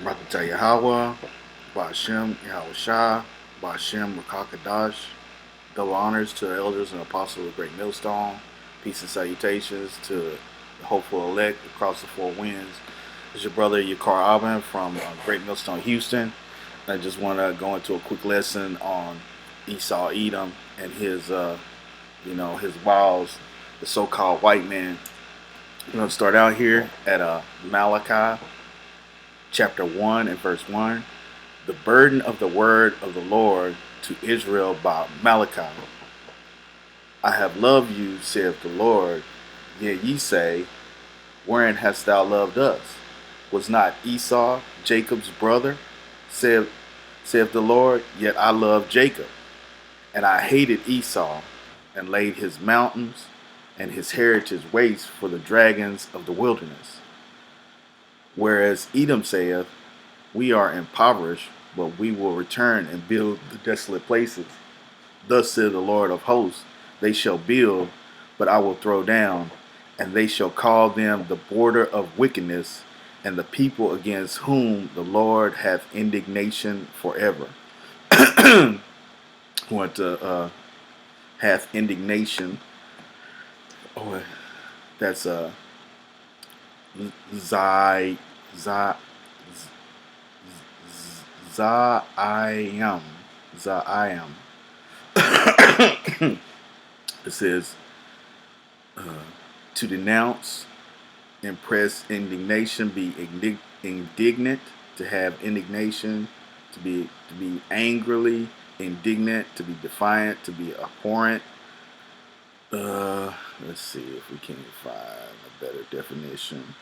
Rakata Yahweh, Ba'ashem Yahweh Shah, Ba'ashem Rakakadash. Double honors to the elders and apostles of the Great Millstone. Peace and salutations to the hopeful elect across the four winds. It's your brother Yakar Aben from Great Millstone, Houston. I just want to go into a quick lesson on Esau Edom and his wiles, the so-called white man. I'm going to start out here at Malachi chapter 1 and verse 1. The burden of the word of the Lord to Israel by Malachi. I have loved you, saith the Lord. Yet ye say, wherein hast thou loved us? Was not Esau Jacob's brother? Saith the Lord, yet I loved Jacob, and I hated Esau, and laid his mountains and his heritage waste for the dragons of the wilderness. Whereas Edom saith, we are impoverished, but we will return and build the desolate places. Thus saith the Lord of hosts, they shall build, but I will throw down, and they shall call them the border of wickedness, and the people against whom the Lord hath indignation forever. Want to hath indignation. Oh, that's Zai Zai Zayam Zayam. It says uh, to denounce, impress indignation, be indignant, to have indignation, to be angrily indignant, to be defiant, to be abhorrent. Let's see if we can find a better definition.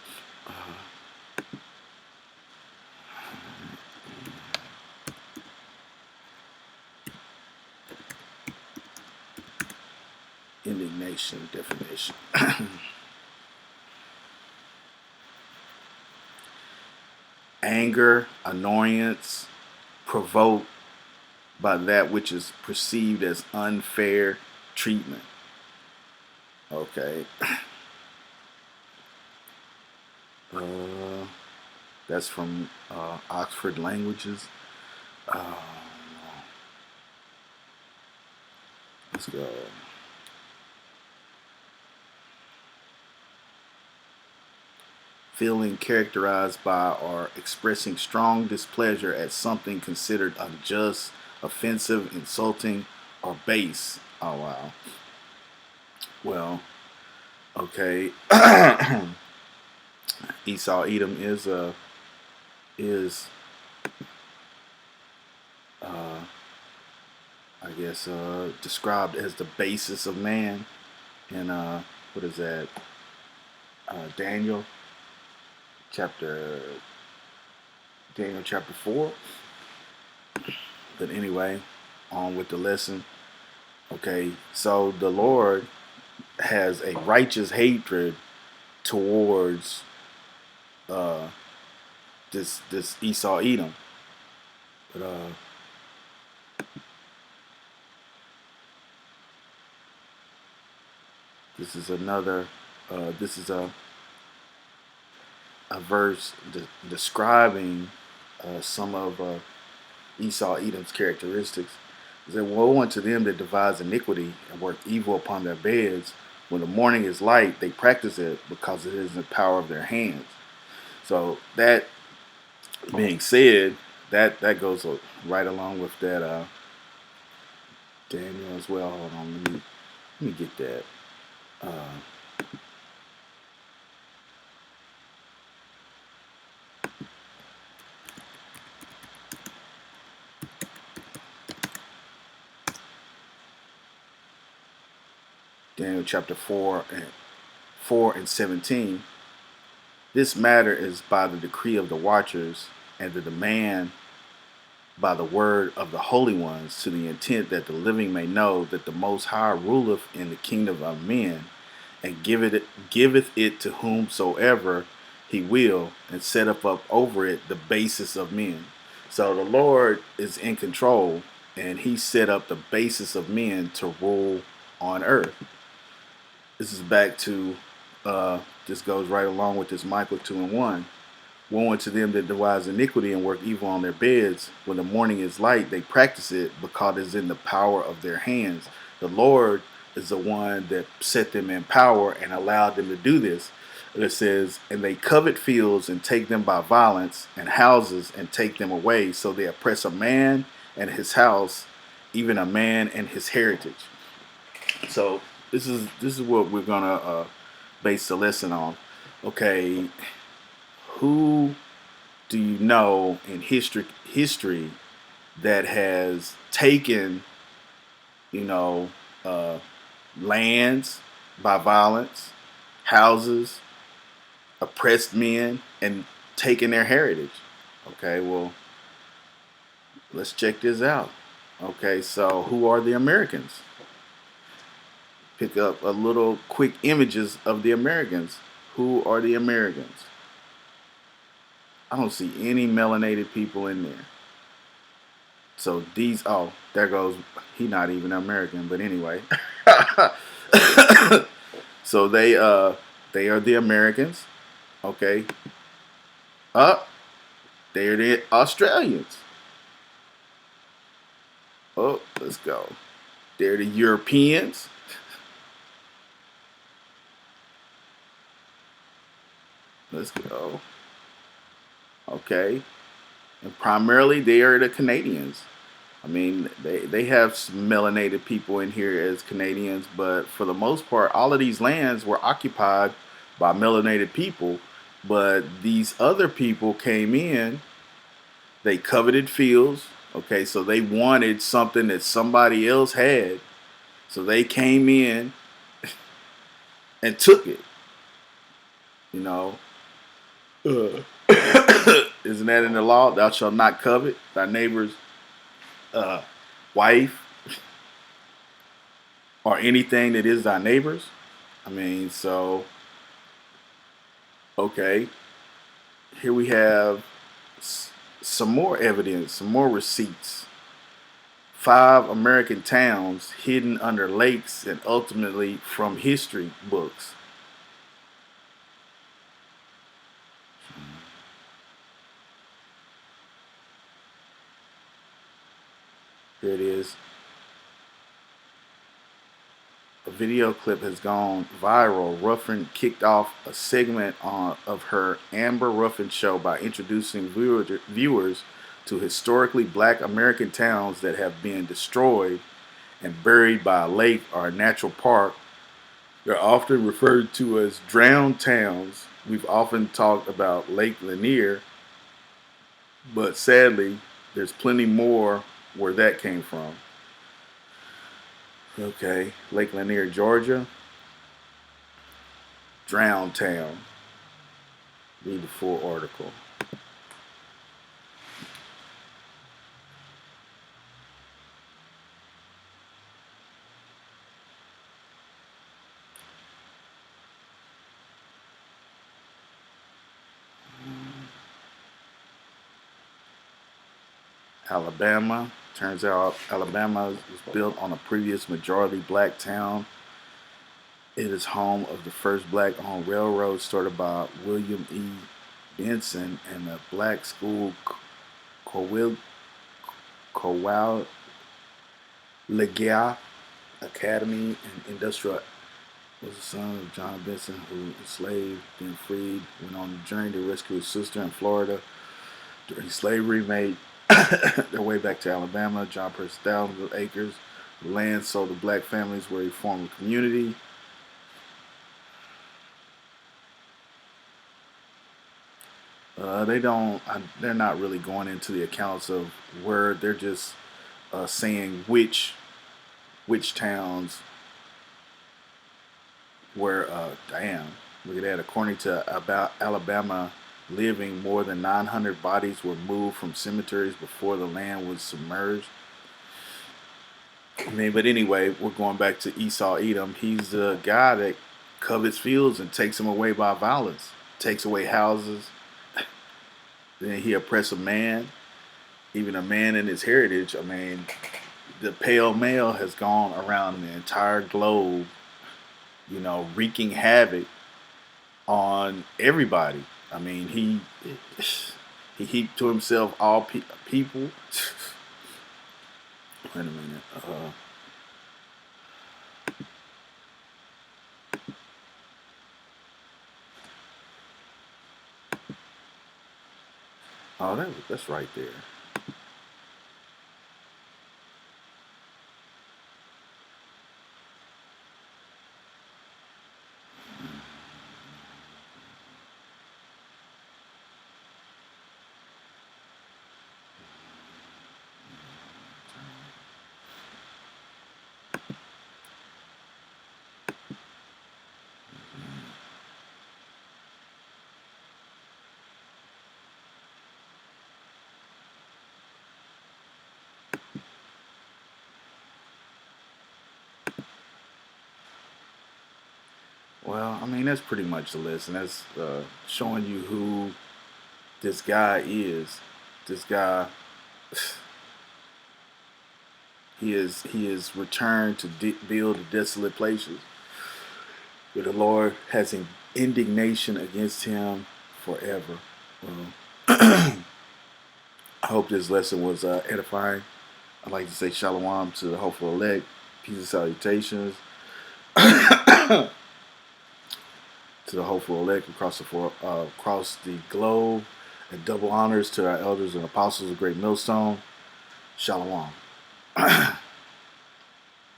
Indignation definition. Anger, annoyance, provoked by that which is perceived as unfair treatment. Okay. Uh, that's from Oxford Languages. Uh, let's go. Feeling characterized by or expressing strong displeasure at something considered unjust, offensive, insulting, or base. Oh wow. Well, okay. Esau Edom is uh, I guess described as the basis of man in what is that? Daniel chapter Daniel chapter 4. But anyway, on with the lesson. Okay, so the Lord has a righteous hatred towards uh, this Esau Edom. But this is another. This is a verse describing some of Esau Edom's characteristics. It said, woe unto them that devise iniquity and work evil upon their beds. When the morning is light, they practice it because it is in the power of their hands. So that being said, that goes right along with that Daniel as well. Hold on, let me get that. Uh, Daniel chapter 4 and 17. This matter is by the decree of the watchers and the demand by the word of the holy ones, to the intent that the living may know that the Most High ruleth in the kingdom of men, and giveth it to whomsoever he will, and setteth up over it the basis of men. So the Lord is in control, and he set up the basis of men to rule on earth. This is back to this goes right along with this Michael 2 and 1. Woe unto them that devise iniquity and work evil on their beds. When the morning is light, they practice it because it is in the power of their hands. The Lord is the one that set them in power and allowed them to do this. It says, and they covet fields and take them by violence, and houses and take them away. So they oppress a man and his house, even a man and his heritage. So this is what we're gonna base the lesson on. Okay, who do you know in history that has taken, you know, uh, lands by violence, houses, oppressed men, and taken their heritage? Okay, well, let's check this out. Okay, so who are the Americans? Pick up a little quick images of the Americans. Who are the Americans? I don't see any melanated people in there. So these, oh, there goes, he not even American, but anyway. So they are the Americans, okay? They're the Australians. Oh, let's go. They're the Europeans. Let's go. Okay. And primarily they are the Canadians. I mean, they have some melanated people in here as Canadians, but for the most part, all of these lands were occupied by melanated people. But these other people came in, they coveted fields. Okay, so they wanted something that somebody else had. So they came in and took it. You know, uh, isn't that in the law? Thou shalt not covet thy neighbor's uh, wife or anything that is thy neighbor's. I mean, so okay, here we have some more evidence, some more receipts. 5 American towns hidden under lakes and ultimately from history books. Here it is. A video clip has gone viral. Ruffin kicked off a segment of her Amber Ruffin show by introducing viewers to historically black American towns that have been destroyed and buried by a lake or a natural park. They're often referred to as drowned towns. We've often talked about Lake Lanier, but sadly, there's plenty more where that came from. Okay, Lake Lanier, Georgia, drowned town. Read the full article. Alabama. Turns out Alabama was built on a previous majority black town. It is home of the first black-owned railroad started by William E. Benson and the black school Cowell Legia Academy and Industrial. Was the son of John Benson, who enslaved, then freed, went on a journey to rescue his sister in Florida during slavery, made their way back to Alabama. John purchased thousands of acres of land, sold to black families where he formed a community. They don't. They're not really going into the accounts of where. They're just saying which towns were. Damn, look at that. According to about Alabama living, more than 900 bodies were moved from cemeteries before the land was submerged. I mean, but anyway, we're going back to Esau Edom. He's the guy that covets fields and takes them away by violence, takes away houses. Then he oppressed a man, even a man in his heritage. I mean, the pale male has gone around the entire globe, wreaking havoc on everybody. I mean, he heaped to himself all people. Wait a minute. Oh, that's right there. Well, I mean, that's pretty much the list, and that's showing you who this guy is. This guy, he is returned to build the desolate places, where the Lord has an indignation against him forever. Well, I hope this lesson was edifying. I'd like to say shalom to the hopeful elect, peace and salutations to the hopeful elect across the globe, and double honors to our elders and apostles of Great Millstone. Shalom.